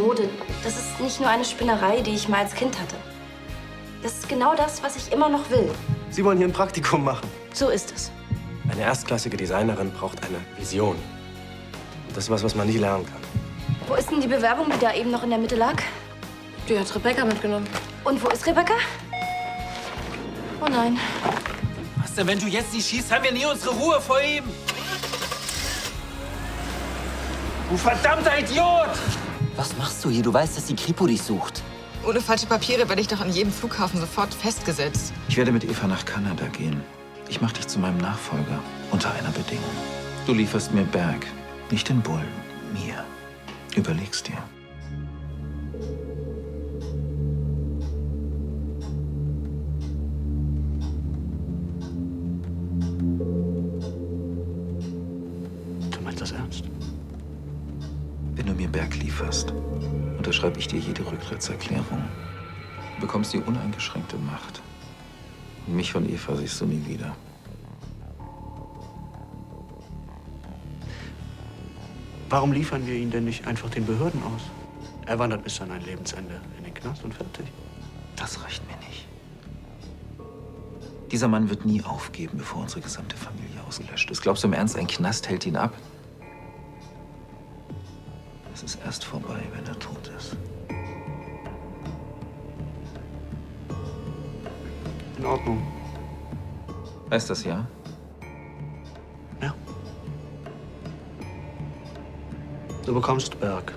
Mode, das ist nicht nur eine Spinnerei, die ich mal als Kind hatte. Das ist genau das, was ich immer noch will. Sie wollen hier ein Praktikum machen. So ist es. Eine erstklassige Designerin braucht eine Vision. Und das ist was man nie lernen kann. Wo ist denn die Bewerbung, die da eben noch in der Mitte lag? Die hat Rebecca mitgenommen. Und wo ist Rebecca? Oh nein. Was denn, wenn du jetzt nicht schießt, haben wir nie unsere Ruhe vor ihm. Du verdammter Idiot! Was machst du hier? Du weißt, dass die Kripo dich sucht. Ohne falsche Papiere werde ich doch an jedem Flughafen sofort festgesetzt. Ich werde mit Eva nach Kanada gehen. Ich mache dich zu meinem Nachfolger. Unter einer Bedingung. Du lieferst mir Berg. Nicht den Bullen. Mir. Überleg's dir. Du meinst das ernst? Wenn du mir Berg lieferst, unterschreibe ich dir jede Rücktrittserklärung. Du bekommst die uneingeschränkte Macht. Und mich von Eva siehst du nie wieder. Warum liefern wir ihn denn nicht einfach den Behörden aus? Er wandert bis an ein Lebensende in den Knast und fertig. Das reicht mir nicht. Dieser Mann wird nie aufgeben, bevor unsere gesamte Familie ausgelöscht ist. Glaubst du im Ernst, ein Knast hält ihn ab? Es ist erst vorbei, wenn er tot ist. In Ordnung. Heißt das ja? Ja. Du bekommst Berg.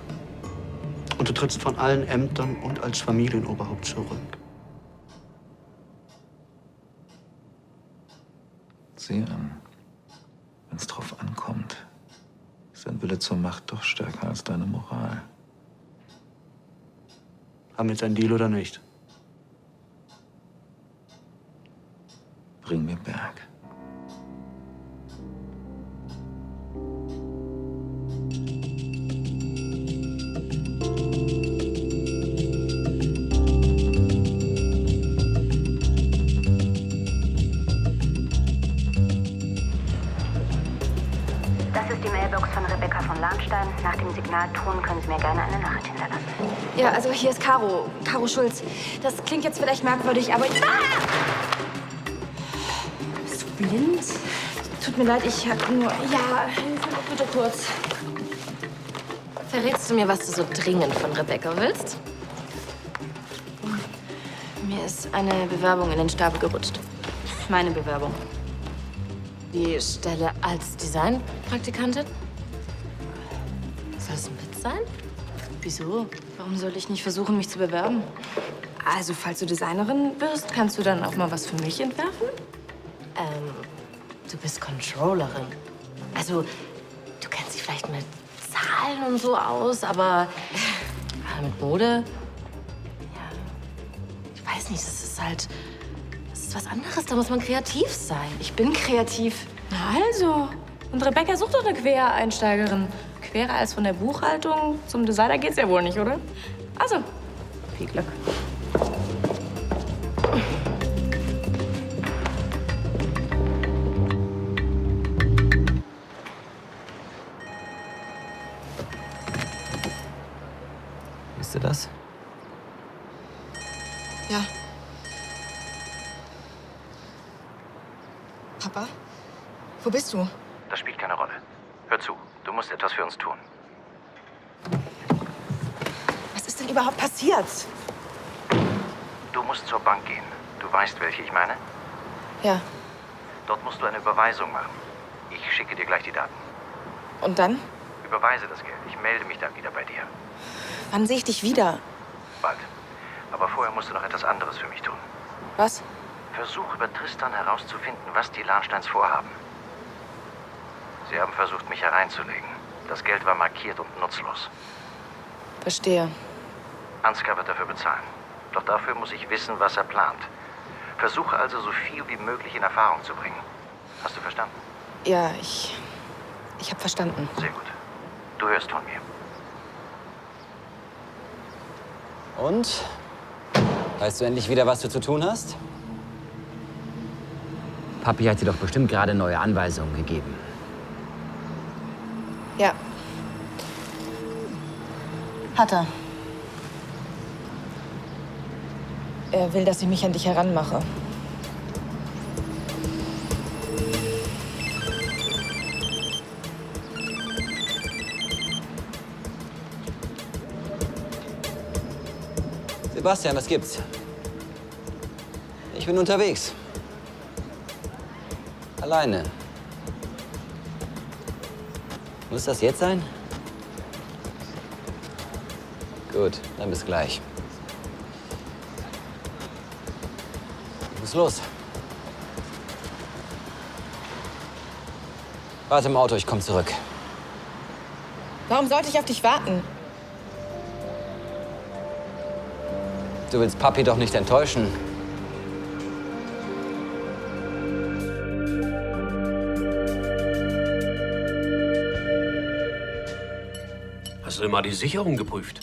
Und du trittst von allen Ämtern und als Familienoberhaupt zurück. Sieh an. Wenn es drauf ankommt, ist dein Wille zur Macht doch stärker als deine Moral. Haben wir jetzt einen Deal oder nicht? Bring mir Berg. Das ist die Mailbox von Rebecca von Lahnstein. Nach dem Signalton können Sie mir gerne eine Nachricht hinterlassen. Ja, also hier ist Caro. Caro Schulz. Das klingt jetzt vielleicht merkwürdig, aber... Bist du blind? Tut mir leid, ich hab nur... Ja, hilf mir doch bitte kurz. Verrätst du mir, was du so dringend von Rebecca willst? Mir ist eine Bewerbung in den Stapel gerutscht. Meine Bewerbung. Die Stelle als Designpraktikantin? Soll es ein Witz sein? Wieso? Warum soll ich nicht versuchen, mich zu bewerben? Also, falls du Designerin wirst, kannst du dann auch mal was für mich entwerfen? Du bist Controllerin. Also, du kennst dich vielleicht mit Zahlen und so aus, aber mit Mode? Ja, ich weiß nicht, das ist halt... Das ist was anderes, da muss man kreativ sein. Ich bin kreativ. Na also. Und Rebecca sucht doch eine Quereinsteigerin. Querer als von der Buchhaltung zum Designer geht's ja wohl nicht, oder? Also, viel Glück. Wisst ihr das? Ja. Papa? Wo bist du? Das spielt keine Rolle. Hör zu, du musst etwas für uns tun. Was ist denn überhaupt passiert? Du musst zur Bank gehen. Du weißt, welche ich meine? Ja. Dort musst du eine Überweisung machen. Ich schicke dir gleich die Daten. Und dann? Überweise das Geld. Ich melde mich dann wieder bei dir. Wann sehe ich dich wieder? Bald. Aber vorher musst du noch etwas anderes für mich tun. Was? Versuch über Tristan herauszufinden, was die Lahnsteins vorhaben. Sie haben versucht, mich hereinzulegen. Das Geld war markiert und nutzlos. Verstehe. Ansgar wird dafür bezahlen. Doch dafür muss ich wissen, was er plant. Versuche also, so viel wie möglich in Erfahrung zu bringen. Hast du verstanden? Ja, ich habe verstanden. Sehr gut. Du hörst von mir. Und? Weißt du endlich wieder, was du zu tun hast? Papi hat dir doch bestimmt gerade neue Anweisungen gegeben. Ja. Hat er. Er will, dass ich mich an dich heranmache. Sebastian, was gibt's? Ich bin unterwegs. Alleine. Muss das jetzt sein? Gut, dann bis gleich. Ich muss los. Warte im Auto, ich komme zurück. Warum sollte ich auf dich warten? Du willst Papi doch nicht enttäuschen. Hast du mal die Sicherung geprüft?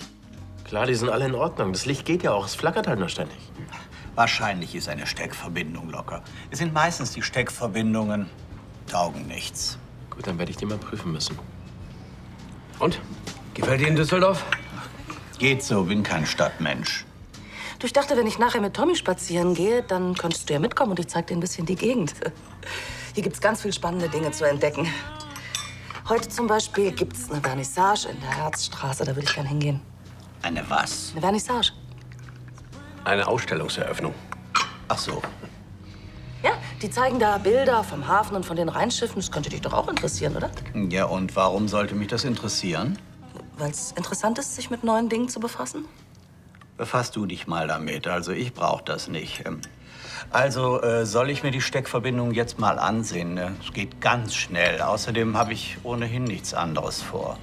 Klar, die sind alle in Ordnung. Das Licht geht ja auch. Es flackert halt nur ständig. Wahrscheinlich ist eine Steckverbindung locker. Es sind meistens die Steckverbindungen, taugen nichts. Gut, dann werde ich die mal prüfen müssen. Und? Gefällt dir in Düsseldorf? Geht so, bin kein Stadtmensch. Du, ich dachte, wenn ich nachher mit Tommy spazieren gehe, dann könntest du ja mitkommen und ich zeig dir ein bisschen die Gegend. Hier gibt's ganz viel spannende Dinge zu entdecken. Heute zum Beispiel gibt's eine Vernissage in der Herzstraße, da würde ich gern hingehen. Eine was? Eine Vernissage. Eine Ausstellungseröffnung. Ach so. Ja, die zeigen da Bilder vom Hafen und von den Rheinschiffen. Das könnte dich doch auch interessieren, oder? Ja, und warum sollte mich das interessieren? Weil es interessant ist, sich mit neuen Dingen zu befassen. Befass du dich mal damit. Also ich brauche das nicht. Also soll ich mir die Steckverbindung jetzt mal ansehen? Es geht ganz schnell. Außerdem habe ich ohnehin nichts anderes vor.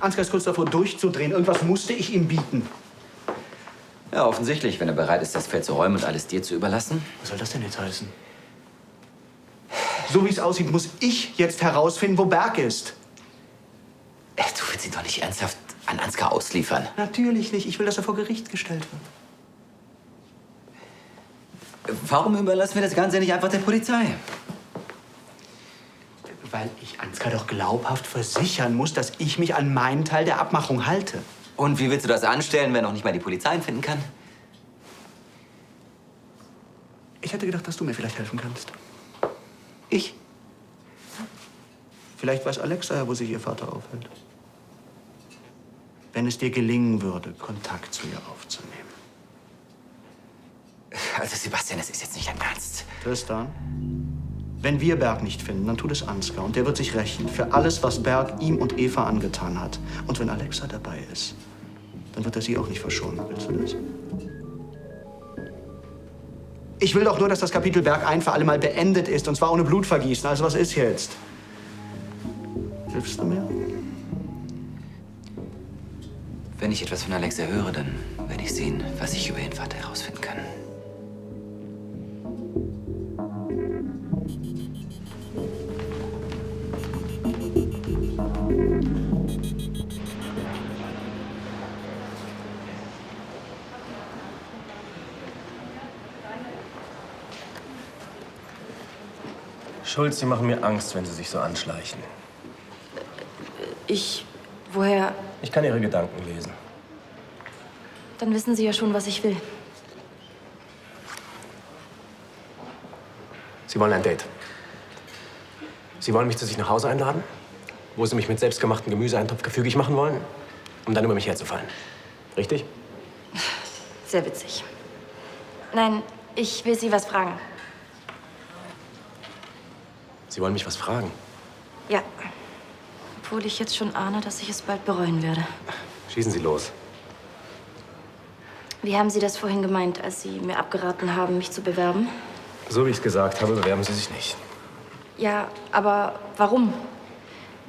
Ansgar ist kurz davor, durchzudrehen. Irgendwas musste ich ihm bieten. Ja, offensichtlich, wenn er bereit ist, das Feld zu räumen und alles dir zu überlassen. Was soll das denn jetzt heißen? So wie es aussieht, muss ich jetzt herausfinden, wo Berg ist. Du willst ihn doch nicht ernsthaft an Ansgar ausliefern. Natürlich nicht. Ich will, dass er vor Gericht gestellt wird. Warum überlassen wir das Ganze nicht einfach der Polizei? Weil ich Ansgar doch glaubhaft versichern muss, dass ich mich an meinen Teil der Abmachung halte. Und wie willst du das anstellen, wenn noch nicht mal die Polizei ihn finden kann? Ich hätte gedacht, dass du mir vielleicht helfen kannst. Ich? Vielleicht weiß Alexa ja, wo sich ihr Vater aufhält. Wenn es dir gelingen würde, Kontakt zu ihr aufzunehmen. Also Sebastian, das ist jetzt nicht dein Ernst. Tristan, wenn wir Berg nicht finden, dann tut es Ansgar. Und der wird sich rächen für alles, was Berg ihm und Eva angetan hat. Und wenn Alexa dabei ist, dann wird er sie auch nicht verschonen. Willst du das? Ich will doch nur, dass das Kapitel Berg ein für alle Mal beendet ist. Und zwar ohne Blutvergießen. Also was ist jetzt? Hilfst du mir? Wenn ich etwas von Alexa höre, dann werde ich sehen, was ich über ihren Vater herausfinden kann. Schulz, Sie machen mir Angst, wenn Sie sich so anschleichen. Woher? Ich kann Ihre Gedanken lesen. Dann wissen Sie ja schon, was ich will. Sie wollen ein Date. Sie wollen mich zu sich nach Hause einladen, wo Sie mich mit selbstgemachtem Gemüseeintopf gefügig machen wollen, um dann über mich herzufallen. Richtig? Sehr witzig. Nein, ich will Sie was fragen. Sie wollen mich was fragen? Ja. Obwohl ich jetzt schon ahne, dass ich es bald bereuen werde. Schießen Sie los. Wie haben Sie das vorhin gemeint, als Sie mir abgeraten haben, mich zu bewerben? So wie ich es gesagt habe, bewerben Sie sich nicht. Ja, aber warum?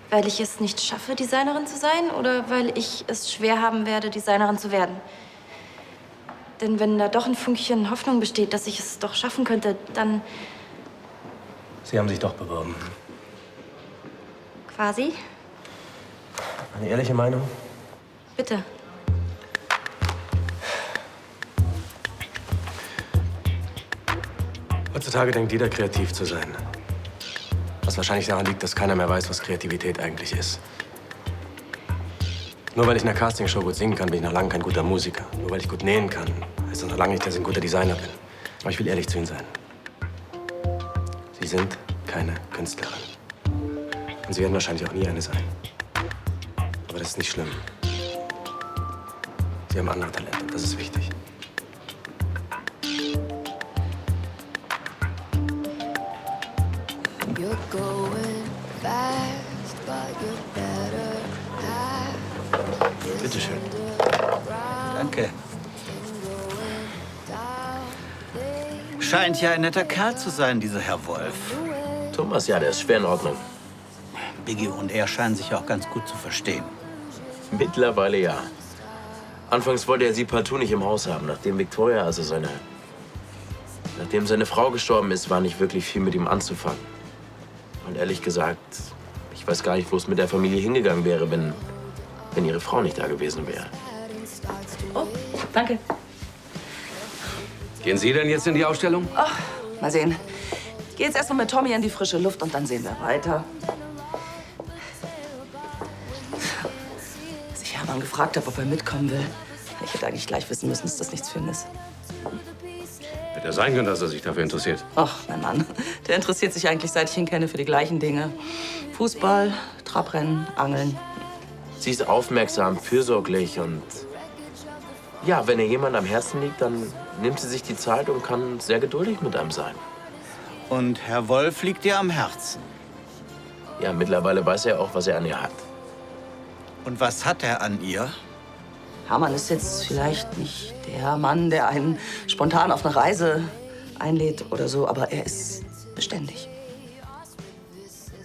Weil ich es nicht schaffe, Designerin zu sein? Oder weil ich es schwer haben werde, Designerin zu werden? Denn wenn da doch ein Fünkchen Hoffnung besteht, dass ich es doch schaffen könnte, dann... Sie haben sich doch beworben. Quasi? Eine ehrliche Meinung? Bitte. Heutzutage denkt jeder, kreativ zu sein. Was wahrscheinlich daran liegt, dass keiner mehr weiß, was Kreativität eigentlich ist. Nur weil ich in einer Castingshow gut singen kann, bin ich noch lange kein guter Musiker. Nur weil ich gut nähen kann, heißt das noch lange nicht, dass ich ein guter Designer bin. Aber ich will ehrlich zu Ihnen sein. Sie sind keine Künstlerin. Und Sie werden wahrscheinlich auch nie eine sein. Aber das ist nicht schlimm. Sie haben andere Talente und das ist wichtig. Bitte schön. Danke. Scheint ja ein netter Kerl zu sein, dieser Herr Wolf. Thomas, ja, der ist schwer in Ordnung. Biggie und er scheinen sich auch ganz gut zu verstehen. Mittlerweile ja. Anfangs wollte er sie partout nicht im Haus haben. Nachdem seine Frau gestorben ist, war nicht wirklich viel mit ihm anzufangen. Und ehrlich gesagt, ich weiß gar nicht, wo es mit der Familie hingegangen wäre, wenn ihre Frau nicht da gewesen wäre. Oh, danke. Gehen Sie denn jetzt in die Ausstellung? Ach, mal sehen. Ich gehe jetzt erst mal mit Tommy in die frische Luft und dann sehen wir weiter. Als ich Hermann gefragt habe, ob er mitkommen will, ich hätte eigentlich gleich wissen müssen, dass das nichts für ihn ist. Hätte ja sein können, dass er sich dafür interessiert. Ach, mein Mann, der interessiert sich eigentlich, seit ich ihn kenne, für die gleichen Dinge. Fußball, Trabrennen, Angeln. Sie ist aufmerksam, fürsorglich und ja, wenn ihr jemand am Herzen liegt, dann nimmt sie sich die Zeit und kann sehr geduldig mit einem sein. Und Herr Wolf liegt dir am Herzen. Ja, mittlerweile weiß er auch, was er an ihr hat. Und was hat er an ihr? Hermann ist jetzt vielleicht nicht der Mann, der einen spontan auf eine Reise einlädt oder so, aber er ist beständig.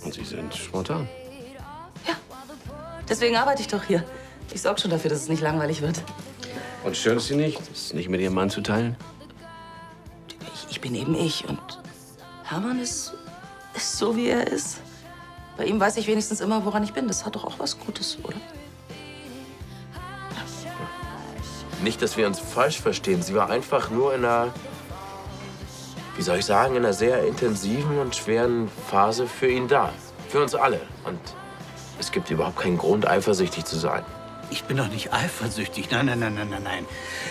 Und Sie sind spontan? Deswegen arbeite ich doch hier. Ich sorge schon dafür, dass es nicht langweilig wird. Und stört es Sie nicht, das nicht mit Ihrem Mann zu teilen? Ich bin eben ich und Hermann ist so, wie er ist. Bei ihm weiß ich wenigstens immer, woran ich bin. Das hat doch auch was Gutes, oder? Nicht, dass wir uns falsch verstehen. Sie war einfach nur in einer, wie soll ich sagen, in einer sehr intensiven und schweren Phase für ihn da. Für uns alle. Und es gibt überhaupt keinen Grund, eifersüchtig zu sein. Ich bin doch nicht eifersüchtig. Nein.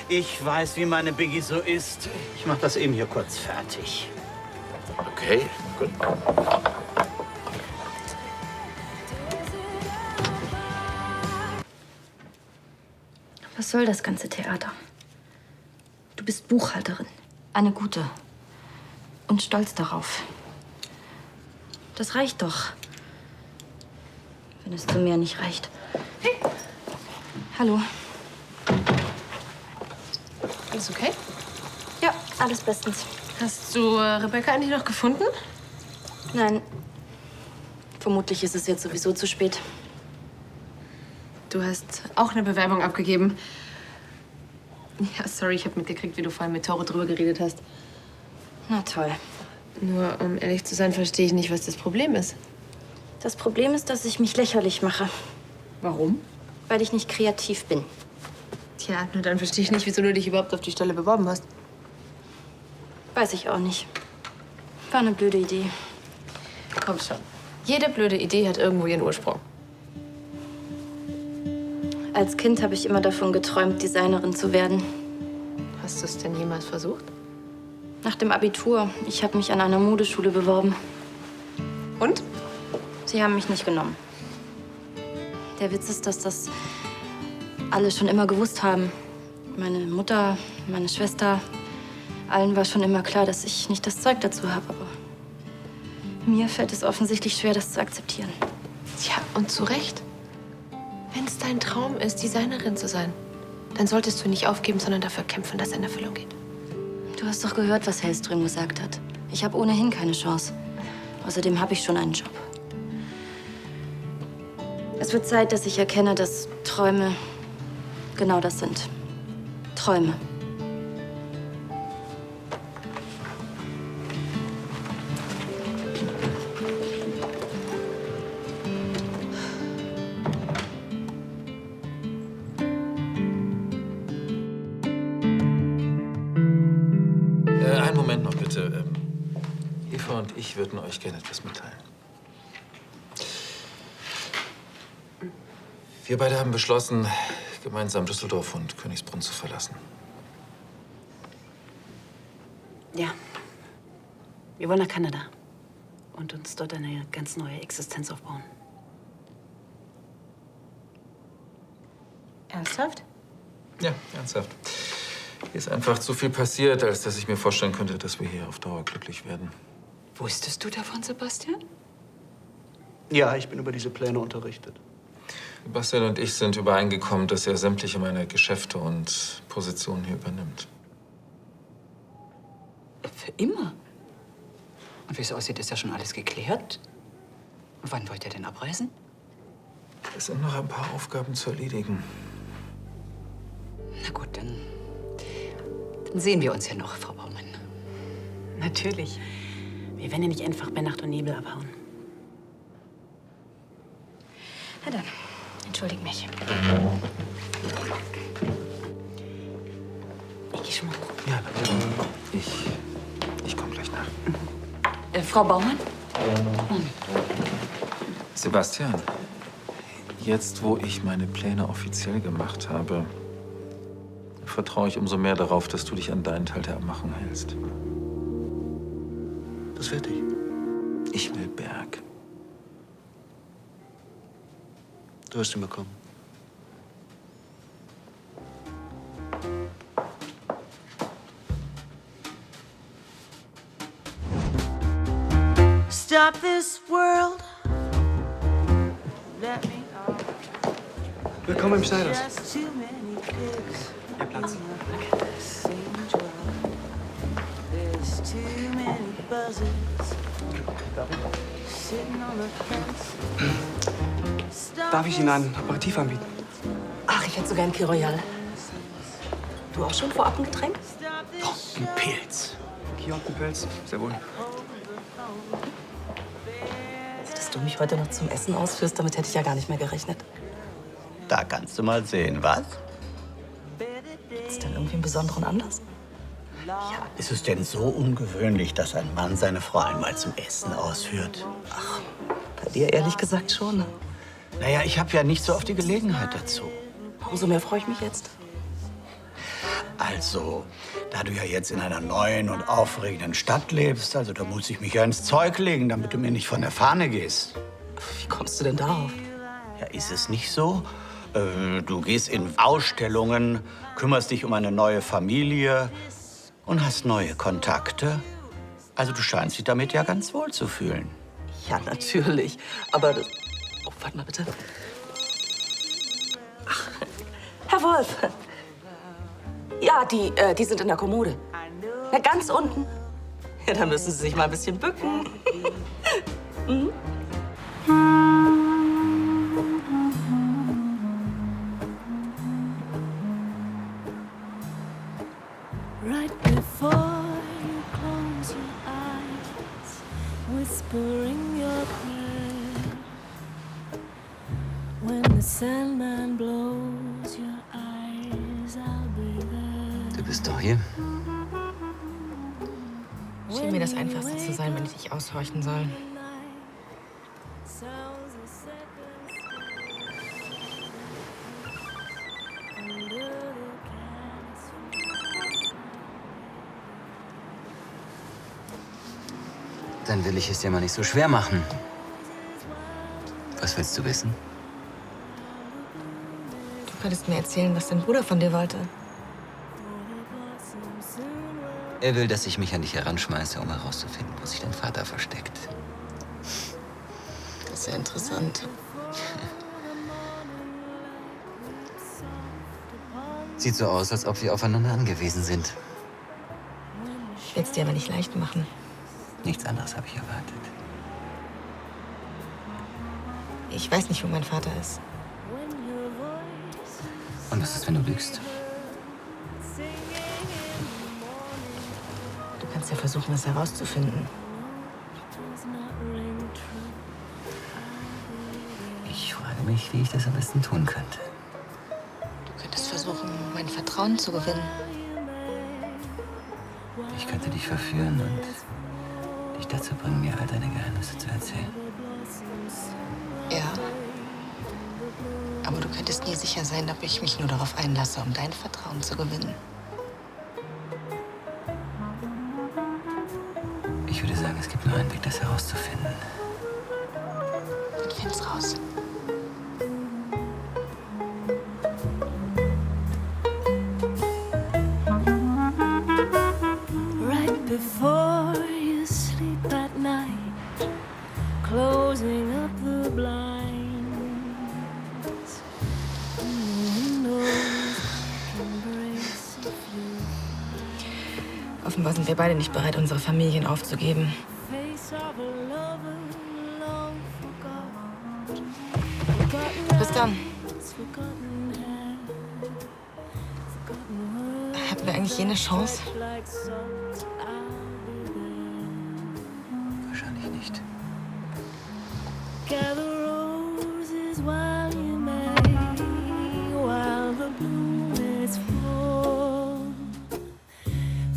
Ich weiß, wie meine Biggie so ist. Ich mach das eben hier kurz fertig. Okay, gut. Was soll das ganze Theater? Du bist Buchhalterin. Eine gute. Und stolz darauf. Das reicht doch. Wenn es zu mehr nicht reicht. Hey. Hallo. Alles okay? Ja, alles bestens. Hast du Rebecca eigentlich noch gefunden? Nein. Vermutlich ist es jetzt sowieso zu spät. Du hast auch eine Bewerbung abgegeben. Ja, sorry, ich habe mitgekriegt, wie du vorhin mit Tore drüber geredet hast. Na toll. Nur, um ehrlich zu sein, verstehe ich nicht, was das Problem ist. Das Problem ist, dass ich mich lächerlich mache. Warum? Weil ich nicht kreativ bin. Tja, nur dann verstehe ich nicht, wieso du dich überhaupt auf die Stelle beworben hast. Weiß ich auch nicht. War eine blöde Idee. Komm schon. Jede blöde Idee hat irgendwo ihren Ursprung. Als Kind habe ich immer davon geträumt, Designerin zu werden. Hast du es denn jemals versucht? Nach dem Abitur. Ich habe mich an einer Modeschule beworben. Und? Sie haben mich nicht genommen. Der Witz ist, dass das alle schon immer gewusst haben. Meine Mutter, meine Schwester. Allen war schon immer klar, dass ich nicht das Zeug dazu habe. Aber mir fällt es offensichtlich schwer, das zu akzeptieren. Tja, und zu Recht. Wenn es dein Traum ist, Designerin zu sein, dann solltest du nicht aufgeben, sondern dafür kämpfen, dass er in Erfüllung geht. Du hast doch gehört, was Hellström gesagt hat. Ich habe ohnehin keine Chance. Außerdem habe ich schon einen Job. Es wird Zeit, dass ich erkenne, dass Träume genau das sind. Träume. Einen Moment noch, bitte. Eva und ich würden euch gerne etwas mitteilen. Wir beide haben beschlossen, gemeinsam Düsseldorf und Königsbrunn zu verlassen. Ja. Wir wollen nach Kanada und uns dort eine ganz neue Existenz aufbauen. Ernsthaft? Ja, ernsthaft. Hier ist einfach zu viel passiert, als dass ich mir vorstellen könnte, dass wir hier auf Dauer glücklich werden. Wusstest du davon, Sebastian? Ja, ich bin über diese Pläne unterrichtet. Sebastian und ich sind übereingekommen, dass er sämtliche meiner Geschäfte und Positionen hier übernimmt. Für immer? Und wie es aussieht, ist ja schon alles geklärt. Wann wollt ihr denn abreisen? Es sind noch ein paar Aufgaben zu erledigen. Na gut, dann sehen wir uns ja noch, Frau Baumann. Natürlich. Wir werden ja nicht einfach bei Nacht und Nebel abhauen. Na dann, entschuldigt mich. Ich geh schon mal. Ja, ich komme gleich nach. Frau Baumann? Sebastian, jetzt, wo ich meine Pläne offiziell gemacht habe, vertraue ich umso mehr darauf, dass du dich an deinen Teil der Abmachung hältst. Das werde ich. Ich will Berg. Du wirst ihn bekommen. Stop this world. Let me out. Willkommen im Schneiders. Just too many pigs. Ihr Platz. There's too many buzzes. Sitting on the fence. Darf ich Ihnen ein Aperitif anbieten? Ach, ich hätte so gern Key Royal. Du auch schon vorab ein Getränk? Oh, ein Pilz. Key und ein Pilz. Sehr wohl. Dass du mich heute noch zum Essen ausführst, damit hätte ich ja gar nicht mehr gerechnet. Da kannst du mal sehen, was? Ist denn irgendwie einen besonderen Anlass? Ja, ist es denn so ungewöhnlich, dass ein Mann seine Frau einmal zum Essen ausführt? Ach, bei dir ehrlich gesagt schon. Ne? Naja, ich habe ja nicht so oft die Gelegenheit dazu. Umso mehr freue ich mich jetzt. Also, da du ja jetzt in einer neuen und aufregenden Stadt lebst, also da muss ich mich ja ins Zeug legen, damit du mir nicht von der Fahne gehst. Wie kommst du denn darauf? Ja, ist es nicht so? Du gehst in Ausstellungen, kümmerst dich um eine neue Familie und hast neue Kontakte. Also du scheinst dich damit ja ganz wohl zu fühlen. Ja, natürlich. Aber das... Oh, warte mal bitte. Ach, Herr Wolf. Ja, die sind in der Kommode. Na, ganz unten. Ja, da müssen Sie sich mal ein bisschen bücken. Mhm. Right before you close your eyes, whispering your prayer. When the Sandman blows your eyes, I'll be there. Du bist doch hier. Schien mir das Einfachste zu sein, wenn ich dich aushorchen soll. Dann will ich es dir mal nicht so schwer machen. Was willst du wissen? Du könntest mir erzählen, was dein Bruder von dir wollte. Er will, dass ich mich an dich heranschmeiße, um herauszufinden, wo sich dein Vater versteckt. Das ist ja interessant. Sieht so aus, als ob wir aufeinander angewiesen sind. Ich will es dir aber nicht leicht machen. Nichts anderes habe ich erwartet. Ich weiß nicht, wo mein Vater ist. Und was ist, wenn du lügst? Du kannst ja versuchen, es herauszufinden. Ich frage mich, wie ich das am besten tun könnte. Du könntest versuchen, mein Vertrauen zu gewinnen. Ich könnte dich verführen und dich dazu bringen, mir all deine Geheimnisse zu erzählen. Ja. Aber du könntest sicher sein, ob ich mich nur darauf einlasse, um dein Vertrauen zu gewinnen. Ich würde sagen, es gibt nur einen Weg, das herauszufinden. Dann find's raus. Right before you sleep at night, closing up the blinds. Offenbar sind wir beide nicht bereit, unsere Familien aufzugeben. Bis dann. Hatten wir eigentlich jene Chance? Wahrscheinlich nicht. Gather roses while you may, while the bloom is full.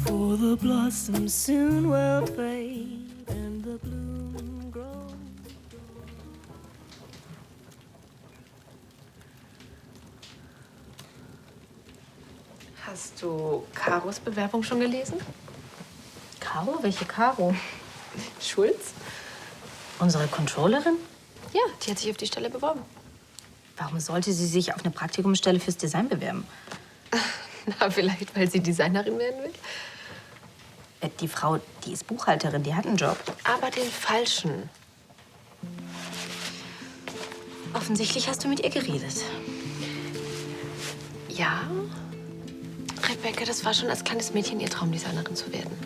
For the blossoms soon will fade and the bloom grow. Hast du Karos Bewerbung schon gelesen? Caro? Welche Caro? Schulz? Unsere Controllerin? Ja, die hat sich auf die Stelle beworben. Warum sollte sie sich auf eine Praktikumsstelle fürs Design bewerben? Na, vielleicht, weil sie Designerin werden will. Die Frau, die ist Buchhalterin, die hat einen Job. Aber den falschen. Offensichtlich hast du mit ihr geredet. Ja, Rebecca, das war schon als kleines Mädchen ihr Traum, Designerin zu werden.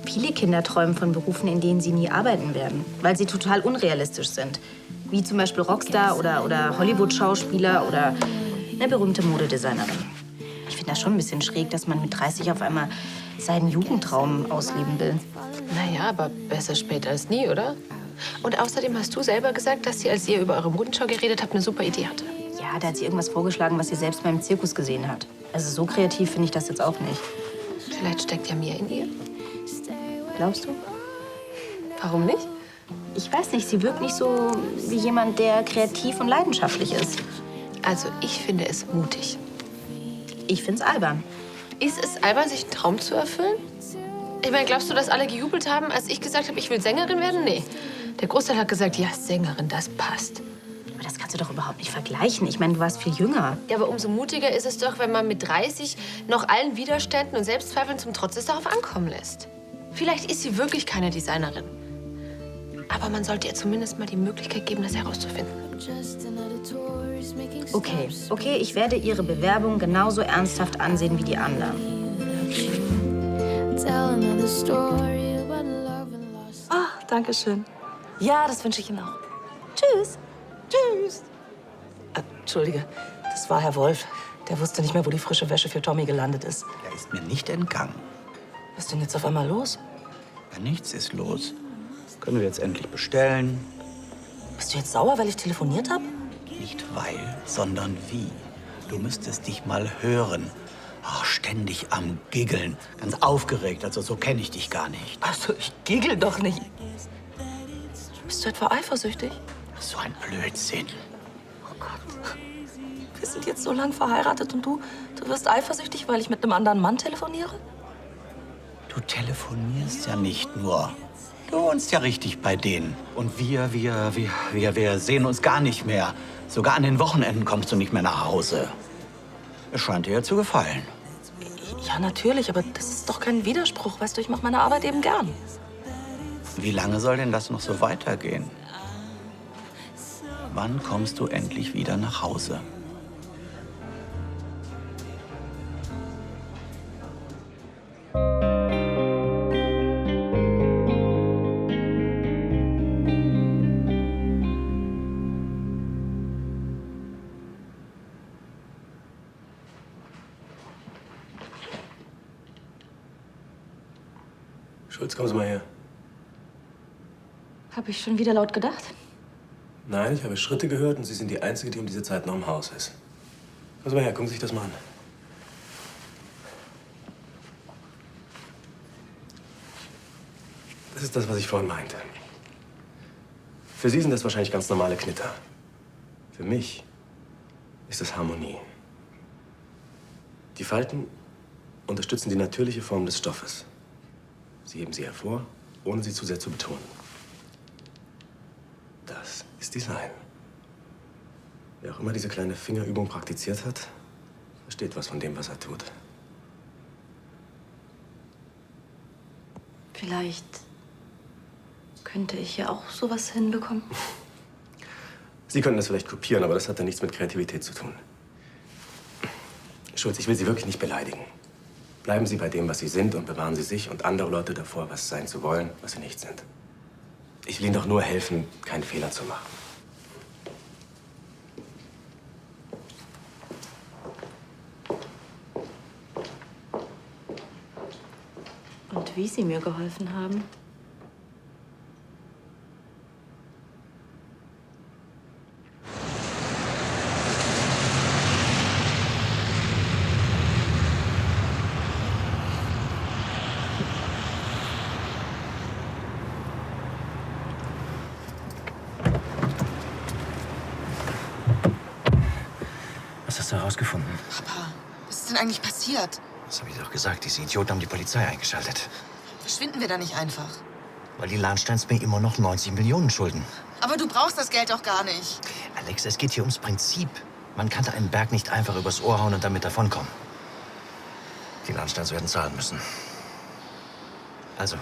Viele Kinder träumen von Berufen, in denen sie nie arbeiten werden, weil sie total unrealistisch sind. Wie zum Beispiel Rockstar oder Hollywood-Schauspieler oder eine berühmte Modedesignerin. Ich finde das schon ein bisschen schräg, dass man mit 30 auf einmal seinen Jugendtraum ausleben will. Naja, aber besser spät als nie, oder? Und außerdem hast du selber gesagt, dass sie, als ihr über eure Modenschau geredet habt, eine super Idee hatte. Ja, da hat sie irgendwas vorgeschlagen, was sie selbst beim Zirkus gesehen hat. Also so kreativ finde ich das jetzt auch nicht. Vielleicht steckt ja mehr in ihr. Glaubst du? Warum nicht? Ich weiß nicht, sie wirkt nicht so wie jemand, der kreativ und leidenschaftlich ist. Also ich finde es mutig. Ich finde es albern. Ist es albern, sich einen Traum zu erfüllen? Ich meine, glaubst du, dass alle gejubelt haben, als ich gesagt habe, ich will Sängerin werden? Nee. Der Großteil hat gesagt, ja, Sängerin, das passt. Aber das kannst du doch überhaupt nicht vergleichen. Ich meine, du warst viel jünger. Ja, aber umso mutiger ist es doch, wenn man mit 30 noch allen Widerständen und Selbstzweifeln zum Trotz es darauf ankommen lässt. Vielleicht ist sie wirklich keine Designerin. Aber man sollte ihr zumindest mal die Möglichkeit geben, das herauszufinden. Okay, ich werde ihre Bewerbung genauso ernsthaft ansehen wie die anderen. Ach, danke schön. Ja, das wünsche ich Ihnen auch. Tschüss. Tschüss. Entschuldige, das war Herr Wolf. Der wusste nicht mehr, wo die frische Wäsche für Tommy gelandet ist. Er ist mir nicht entgangen. Was ist denn jetzt auf einmal los? Ja, nichts ist los. Können wir jetzt endlich bestellen? Bist du jetzt sauer, weil ich telefoniert habe? Nicht weil, sondern wie. Du müsstest dich mal hören. Ach, ständig am Giggeln. Ganz aufgeregt, also so kenne ich dich gar nicht. Also, ich giggel doch nicht. Bist du etwa eifersüchtig? So ein Blödsinn. Oh Gott. Wir sind jetzt so lang verheiratet und du wirst eifersüchtig, weil ich mit einem anderen Mann telefoniere? Du telefonierst ja nicht nur. Du wohnst ja richtig bei denen. Und wir sehen uns gar nicht mehr. Sogar an den Wochenenden kommst du nicht mehr nach Hause. Es scheint dir ja zu gefallen. Ja, natürlich, aber das ist doch kein Widerspruch. Weißt du, ich mache meine Arbeit eben gern. Wie lange soll denn das noch so weitergehen? Wann kommst du endlich wieder nach Hause? Schulz, kommen Sie mal her. Habe ich schon wieder laut gedacht? Nein, ich habe Schritte gehört und Sie sind die Einzige, die um diese Zeit noch im Haus ist. Kommen Sie mal her, gucken Sie sich das mal an. Das ist das, was ich vorhin meinte. Für Sie sind das wahrscheinlich ganz normale Knitter. Für mich ist es Harmonie. Die Falten unterstützen die natürliche Form des Stoffes. Sie heben sie hervor, ohne sie zu sehr zu betonen. Das ist Design. Wer auch immer diese kleine Fingerübung praktiziert hat, versteht was von dem, was er tut. Vielleicht könnte ich ja auch sowas hinbekommen. Sie könnten das vielleicht kopieren, aber das hat dann nichts mit Kreativität zu tun. Schulz, ich will Sie wirklich nicht beleidigen. Bleiben Sie bei dem, was Sie sind, und bewahren Sie sich und andere Leute davor, was sein zu wollen, was Sie nicht sind. Ich will Ihnen doch nur helfen, keinen Fehler zu machen. Und wie Sie mir geholfen haben. Was hast du herausgefunden? Papa, was ist denn eigentlich passiert? Das habe ich doch gesagt. Diese Idioten haben die Polizei eingeschaltet. Verschwinden wir da nicht einfach? Weil die Lahnsteins mir immer noch 90 Millionen schulden. Aber du brauchst das Geld doch gar nicht. Alex, es geht hier ums Prinzip. Man kann da einen Berg nicht einfach übers Ohr hauen und damit davonkommen. Die Lahnsteins werden zahlen müssen. Also.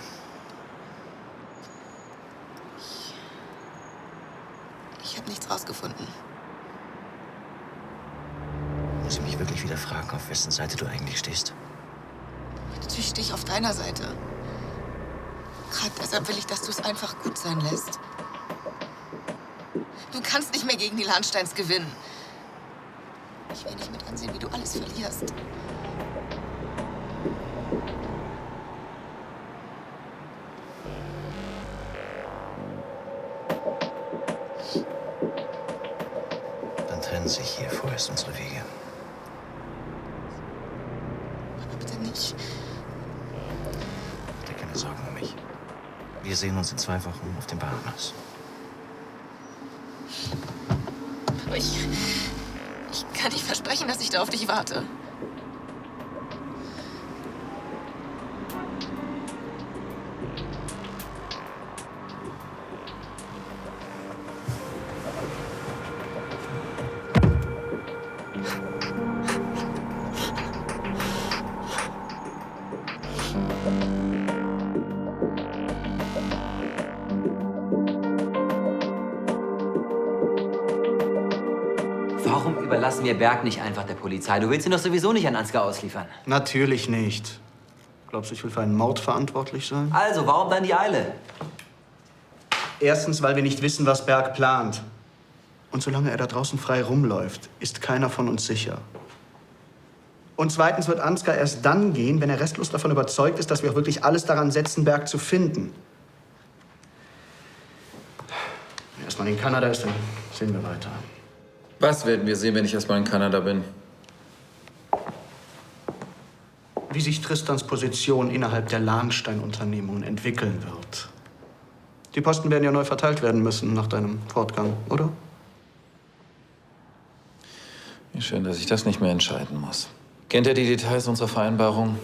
Ich habe nichts rausgefunden. Muss ich mich wirklich wieder fragen, auf wessen Seite du eigentlich stehst? Natürlich stehe ich auf deiner Seite. Gerade deshalb will ich, dass du es einfach gut sein lässt. Du kannst nicht mehr gegen die Lahnsteins gewinnen. Ich will nicht mit ansehen, wie du alles verlierst. Dann trennen sich hier vorerst unsere Wege. Aber bitte nicht. Mach dir keine Sorgen um mich. Wir sehen uns in 2 Wochen auf dem Bahamas. Aber ich kann nicht versprechen, dass ich da auf dich warte. Warum überlassen wir Berg nicht einfach der Polizei? Du willst ihn doch sowieso nicht an Ansgar ausliefern. Natürlich nicht. Glaubst du, ich will für einen Mord verantwortlich sein? Also, warum dann die Eile? Erstens, weil wir nicht wissen, was Berg plant. Und solange er da draußen frei rumläuft, ist keiner von uns sicher. Und zweitens wird Ansgar erst dann gehen, wenn er restlos davon überzeugt ist, dass wir auch wirklich alles daran setzen, Berg zu finden. Wenn er erstmal in Kanada ist, dann sehen wir weiter. Was werden wir sehen, wenn ich erstmal in Kanada bin? Wie sich Tristans Position innerhalb der Lahnstein-Unternehmung entwickeln wird. Die Posten werden ja neu verteilt werden müssen nach deinem Fortgang, oder? Wie schön, dass ich das nicht mehr entscheiden muss. Kennt ihr die Details unserer Vereinbarung?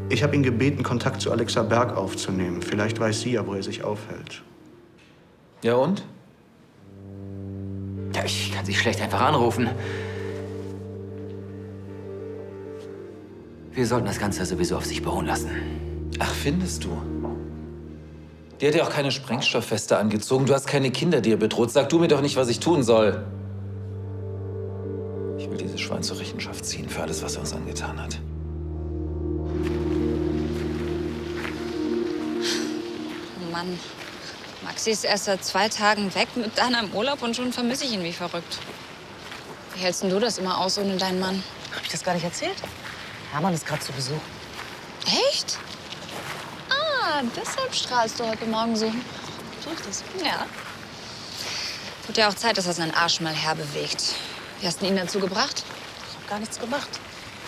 Ich habe ihn gebeten, Kontakt zu Alexa Berg aufzunehmen. Vielleicht weiß sie ja, wo er sich aufhält. Ja und? Ja, ich kann sie schlecht einfach anrufen. Wir sollten das Ganze sowieso auf sich beruhen lassen. Ach, findest du? Die hat ja auch keine Sprengstofffeste angezogen. Du hast keine Kinder, die ihr bedroht. Sag du mir doch nicht, was ich tun soll. Ich will dieses Schwein zur Rechenschaft ziehen für alles, was er uns angetan hat. Oh Mann. Maxi ist erst seit 2 Tagen weg mit Dana im Urlaub und schon vermisse ich ihn wie verrückt. Wie hältst denn du das immer aus ohne deinen Mann? Hab ich das gar nicht erzählt? Hermann ist gerade zu Besuch. Echt? Ah, deshalb strahlst du heute Morgen so. Tue ich das? Ja. Tut ja auch Zeit, dass er seinen Arsch mal herbewegt. Wie hast du ihn dazu gebracht? Ich habe gar nichts gemacht.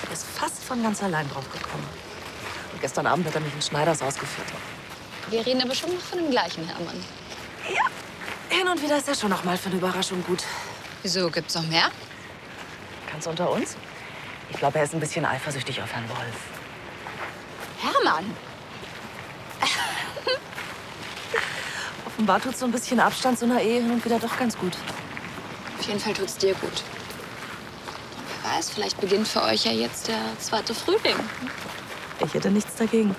Er ist fast von ganz allein drauf gekommen. Und gestern Abend hat er mich in Schneiders ausgeführt. Wir reden aber schon noch von dem gleichen Hermann. Ja, Hin und wieder ist ja schon noch mal für eine Überraschung gut. Wieso, gibt's noch mehr? Ganz unter uns? Ich glaube, er ist ein bisschen eifersüchtig auf Herrn Wolf. Hermann! Offenbar tut so ein bisschen Abstand zu einer Ehe hin und wieder doch ganz gut. Auf jeden Fall tut's dir gut. Wer weiß, vielleicht beginnt für euch ja jetzt der zweite Frühling. Ich hätte nichts dagegen.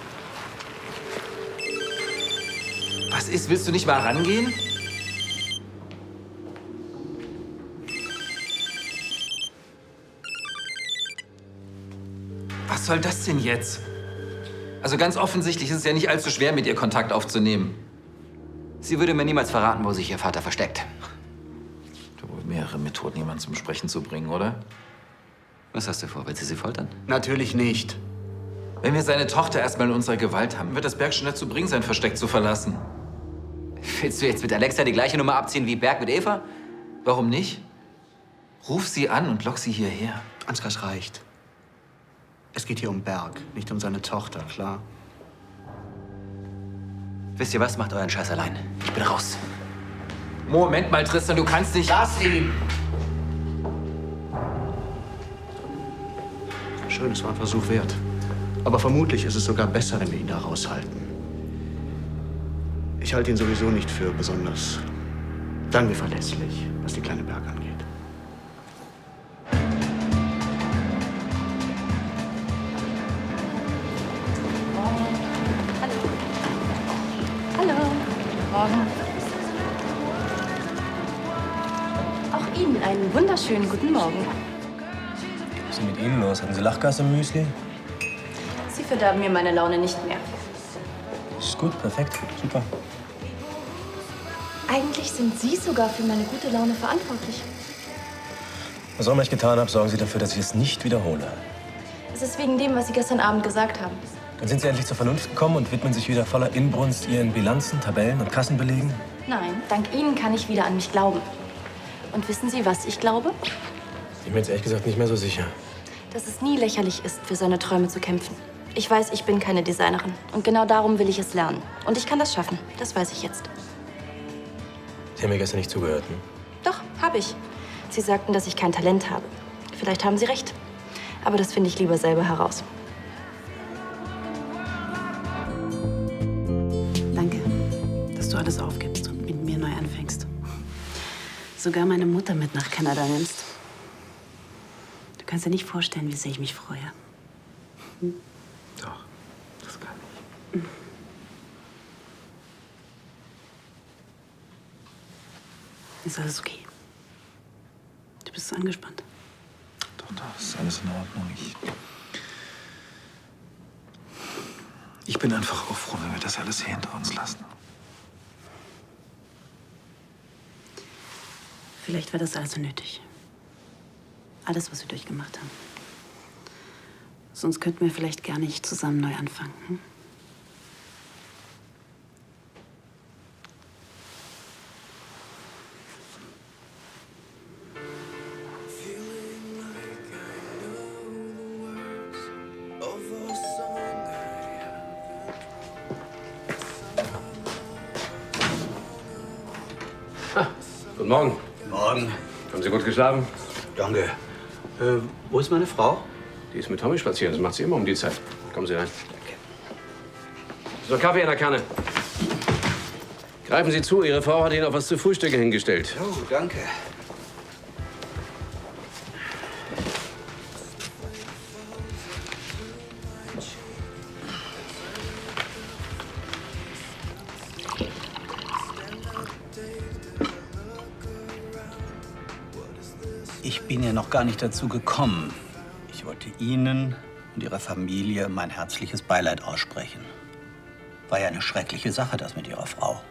Was ist? Willst du nicht mal rangehen? Was soll das denn jetzt? Also ganz offensichtlich ist es ja nicht allzu schwer, mit ihr Kontakt aufzunehmen. Sie würde mir niemals verraten, wo sich ihr Vater versteckt. Du hast wohl mehrere Methoden, jemanden zum Sprechen zu bringen, oder? Was hast du vor? Willst du sie foltern? Natürlich nicht. Wenn wir seine Tochter erstmal in unserer Gewalt haben, wird das Berg schon dazu bringen, sein Versteck zu verlassen. Willst du jetzt mit Alexa die gleiche Nummer abziehen wie Berg mit Eva? Warum nicht? Ruf sie an und lock sie hierher. Ansgar, es reicht. Es geht hier um Berg, nicht um seine Tochter, klar? Wisst ihr was? Macht euren Scheiß allein. Ich bin raus. Moment mal, Tristan, du kannst nicht... Lass ihn! Schön, es war ein Versuch wert. Aber vermutlich ist es sogar besser, wenn wir ihn da raushalten. Ich halte ihn sowieso nicht für besonders, sagen wir, verlässlich, was die kleine Berg angeht. Hallo. Morgen. Auch Ihnen einen wunderschönen guten Morgen. Was ist denn mit Ihnen los? Hatten Sie Lachgas im Müsli? Sie verderben mir meine Laune nicht mehr. Ist gut, perfekt, super. Eigentlich sind Sie sogar für meine gute Laune verantwortlich. Was auch immer ich getan habe, sorgen Sie dafür, dass ich es nicht wiederhole. Es ist wegen dem, was Sie gestern Abend gesagt haben. Dann sind Sie endlich zur Vernunft gekommen und widmen sich wieder voller Inbrunst Ihren Bilanzen, Tabellen und Kassenbelegen? Nein, dank Ihnen kann ich wieder an mich glauben. Und wissen Sie, was ich glaube? Ich bin mir jetzt ehrlich gesagt nicht mehr so sicher. Dass es nie lächerlich ist, für seine Träume zu kämpfen. Ich weiß, ich bin keine Designerin. Und genau darum will ich es lernen. Und ich kann das schaffen. Das weiß ich jetzt. Sie haben mir gestern nicht zugehört, ne? Doch, habe ich. Sie sagten, dass ich kein Talent habe. Vielleicht haben Sie recht. Aber das finde ich lieber selber heraus. Danke, dass du alles aufgibst und mit mir neu anfängst. Sogar meine Mutter mit nach Kanada nimmst. Du kannst dir nicht vorstellen, wie sehr ich mich freue. Doch, das kann ich. Ist alles okay? Du bist so angespannt. Doch, ist alles in Ordnung. Ich bin einfach auch froh, wenn wir das alles hier hinter uns lassen. Vielleicht war das also nötig. Alles, was wir durchgemacht haben. Sonst könnten wir vielleicht gar nicht zusammen neu anfangen. Hm? Guten Morgen. Morgen. Haben Sie gut geschlafen? Danke. Wo ist meine Frau? Die ist mit Tommy spazieren. Das macht sie immer um die Zeit. Kommen Sie rein. Danke. So, Kaffee in der Kanne. Greifen Sie zu. Ihre Frau hat Ihnen auch was zu Frühstück hingestellt. Oh, danke. Ich bin ja noch gar nicht dazu gekommen. Ich wollte Ihnen und Ihrer Familie mein herzliches Beileid aussprechen. War ja eine schreckliche Sache, das mit Ihrer Frau.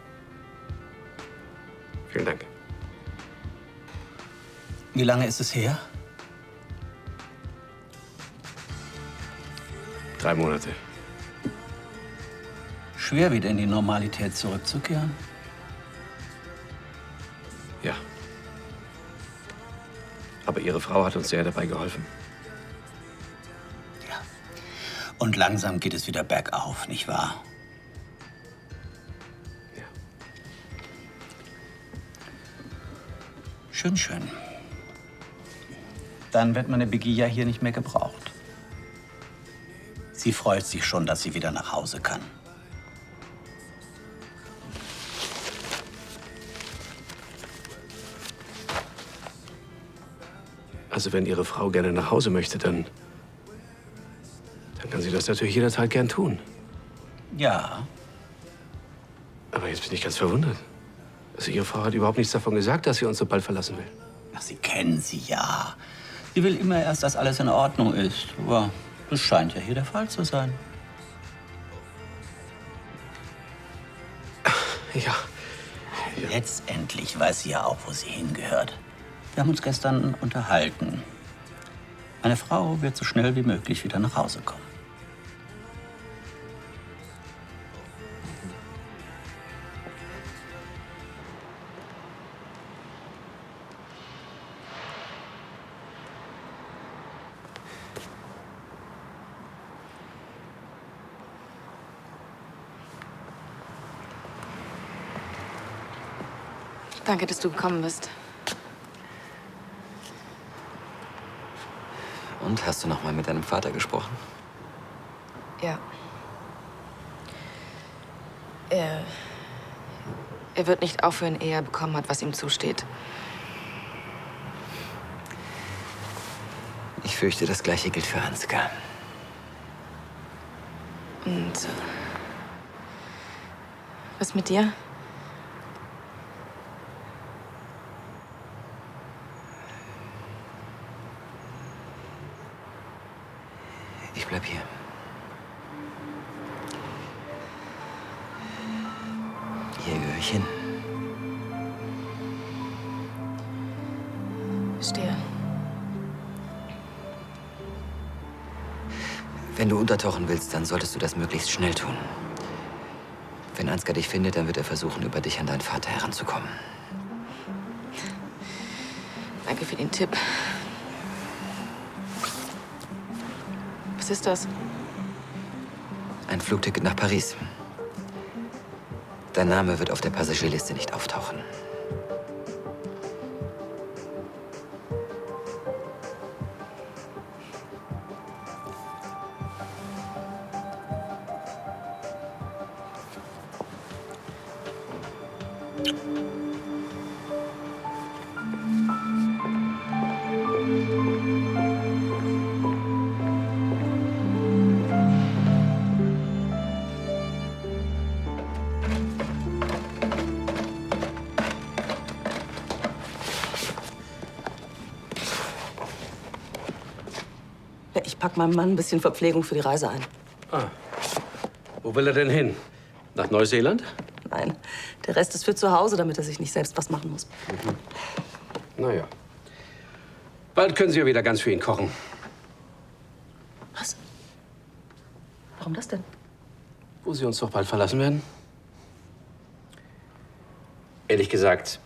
Vielen Dank. Wie lange ist es her? 3 Monate. Schwer, wieder in die Normalität zurückzukehren? Ja. Aber Ihre Frau hat uns sehr dabei geholfen. Und langsam geht es wieder bergauf, nicht wahr? Schön, schön. Dann wird meine Biggie ja hier nicht mehr gebraucht. Sie freut sich schon, dass sie wieder nach Hause kann. Also wenn Ihre Frau gerne nach Hause möchte, dann kann sie das natürlich jederzeit gern tun. Ja. Aber jetzt bin ich ganz verwundert. Also Ihre Frau hat überhaupt nichts davon gesagt, dass sie uns so bald verlassen will. Ach, Sie kennen sie ja. Sie will immer erst, dass alles in Ordnung ist. Aber das scheint ja hier der Fall zu sein. Ja. Letztendlich weiß sie ja auch, wo sie hingehört. Wir haben uns gestern unterhalten. Meine Frau wird so schnell wie möglich wieder nach Hause kommen. Danke, dass du gekommen bist. Und, hast du noch mal mit deinem Vater gesprochen? Ja. Er wird nicht aufhören, ehe er bekommen hat, was ihm zusteht. Ich fürchte, das Gleiche gilt für Ansgar. Und was mit dir? Ich bleib hier. Hier gehöre ich hin. Verstehe. Wenn du untertauchen willst, dann solltest du das möglichst schnell tun. Wenn Ansgar dich findet, dann wird er versuchen, über dich an deinen Vater heranzukommen. Danke für den Tipp. Was ist das? Ein Flugticket nach Paris. Dein Name wird auf der Passagierliste nicht auftauchen. Ich pack meinem Mann ein bisschen Verpflegung für die Reise ein. Ah. Wo will er denn hin? Nach Neuseeland? Nein, der Rest ist für zu Hause, damit er sich nicht selbst was machen muss. Naja. Bald können Sie ja wieder ganz für ihn kochen. Was? Warum das denn? Wo Sie uns doch bald verlassen werden? Ehrlich gesagt,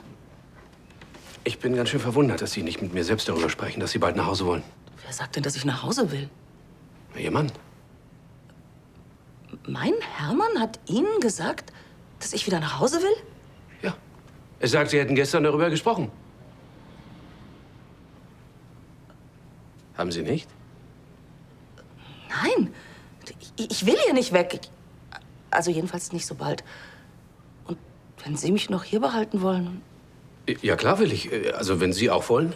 ich bin ganz schön verwundert, dass Sie nicht mit mir selbst darüber sprechen, dass Sie bald nach Hause wollen. Wer sagt denn, dass ich nach Hause will? Na, Ihr Mann. Mein Hermann hat Ihnen gesagt, dass ich wieder nach Hause will? Ja. Er sagt, Sie hätten gestern darüber gesprochen. Haben Sie nicht? Nein, ich will hier nicht weg. Also jedenfalls nicht so bald. Und wenn Sie mich noch hier behalten wollen... Ja, klar will ich. Also, wenn Sie auch wollen.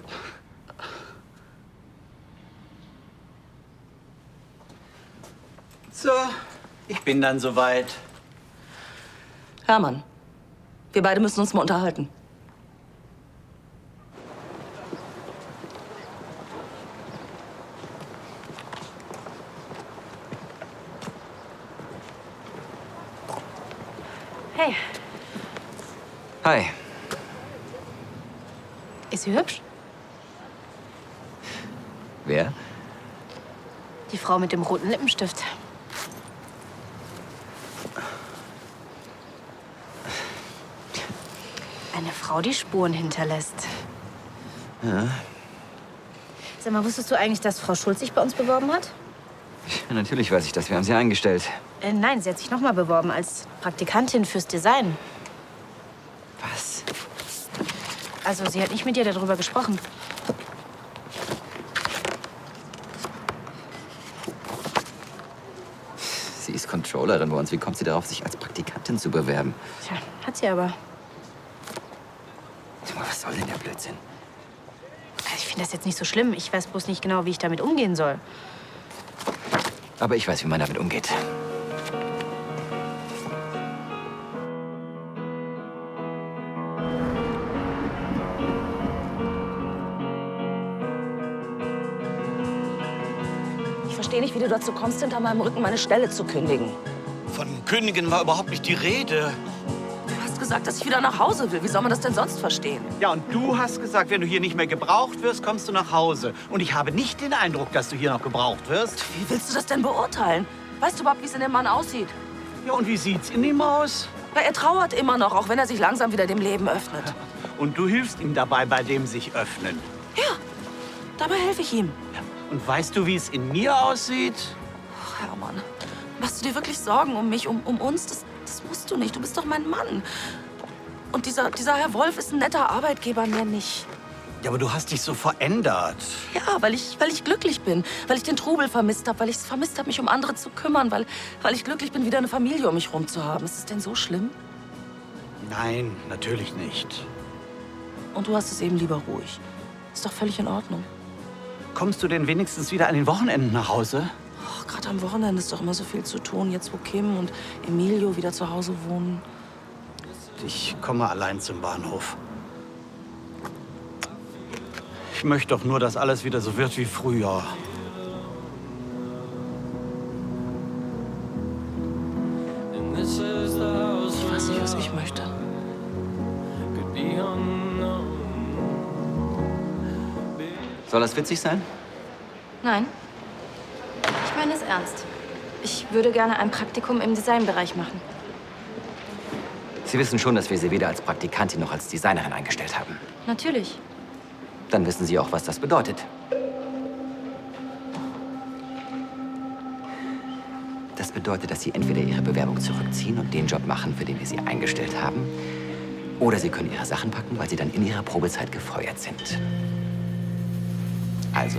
So, ich bin dann soweit. Hermann, wir beide müssen uns mal unterhalten. Hey, Hi. ist sie hübsch? Wer? Die Frau mit dem roten Lippenstift. Eine Frau, die Spuren hinterlässt. Ja, Sag mal, wusstest du eigentlich, dass Frau Schulz sich bei uns beworben hat? natürlich weiß ich das. Wir haben sie eingestellt. Nein, sie hat sich noch mal beworben als Praktikantin fürs Design. Was? Also, sie hat nicht mit dir darüber gesprochen. Sie ist Controllerin bei uns. Wie kommt sie darauf, sich als Praktikantin zu bewerben? Tja, hat sie aber. Was soll denn der Blödsinn? Ich finde das jetzt nicht so schlimm. Ich weiß bloß nicht genau, wie ich damit umgehen soll. Aber ich weiß, wie man damit umgeht. Ich verstehe nicht, wie du dazu kommst, hinter meinem Rücken meine Stelle zu kündigen. Von Kündigen war überhaupt nicht die Rede. Du hast gesagt, dass ich wieder nach Hause will. Wie soll man das denn sonst verstehen? Ja, und du hast gesagt, wenn du hier nicht mehr gebraucht wirst, kommst du nach Hause. Und ich habe nicht den Eindruck, dass du hier noch gebraucht wirst. Wie willst du das denn beurteilen? Weißt du überhaupt, wie es in dem Mann aussieht? Ja, und wie sieht's in ihm aus? Ja, er trauert immer noch, auch wenn er sich langsam wieder dem Leben öffnet. Und du hilfst ihm dabei bei dem sich öffnen. Ja, dabei helfe ich ihm. Und weißt du, wie es in mir aussieht? Ach, Hermann, machst du dir wirklich Sorgen um mich, um uns? Das musst du nicht. Du bist doch mein Mann. Und dieser Herr Wolf ist ein netter Arbeitgeber, mehr nicht. Ja, aber du hast dich so verändert. Ja, weil ich glücklich bin. Weil ich den Trubel vermisst habe. Weil ich es vermisst habe, mich um andere zu kümmern. Weil ich glücklich bin, wieder eine Familie um mich rum zu haben. Ist es denn so schlimm? Nein, natürlich nicht. Und du hast es eben lieber ruhig. Ist doch völlig in Ordnung. Kommst du denn wenigstens wieder an den Wochenenden nach Hause? Gerade am Wochenende ist doch immer so viel zu tun. Jetzt, wo Kim und Emilio wieder zu Hause wohnen. Ich komme allein zum Bahnhof. Ich möchte doch nur, dass alles wieder so wird wie früher. Ich weiß nicht, was ich möchte. Soll das witzig sein? Nein. Ich meine es ernst. Ich würde gerne ein Praktikum im Designbereich machen. Sie wissen schon, dass wir Sie weder als Praktikantin noch als Designerin eingestellt haben. Natürlich. Dann wissen Sie auch, was das bedeutet. Das bedeutet, dass Sie entweder Ihre Bewerbung zurückziehen und den Job machen, für den wir Sie eingestellt haben, oder Sie können Ihre Sachen packen, weil Sie dann in Ihrer Probezeit gefeuert sind. Also,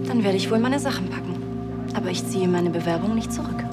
Dann werde ich wohl meine Sachen packen. Aber ich ziehe meine Bewerbung nicht zurück.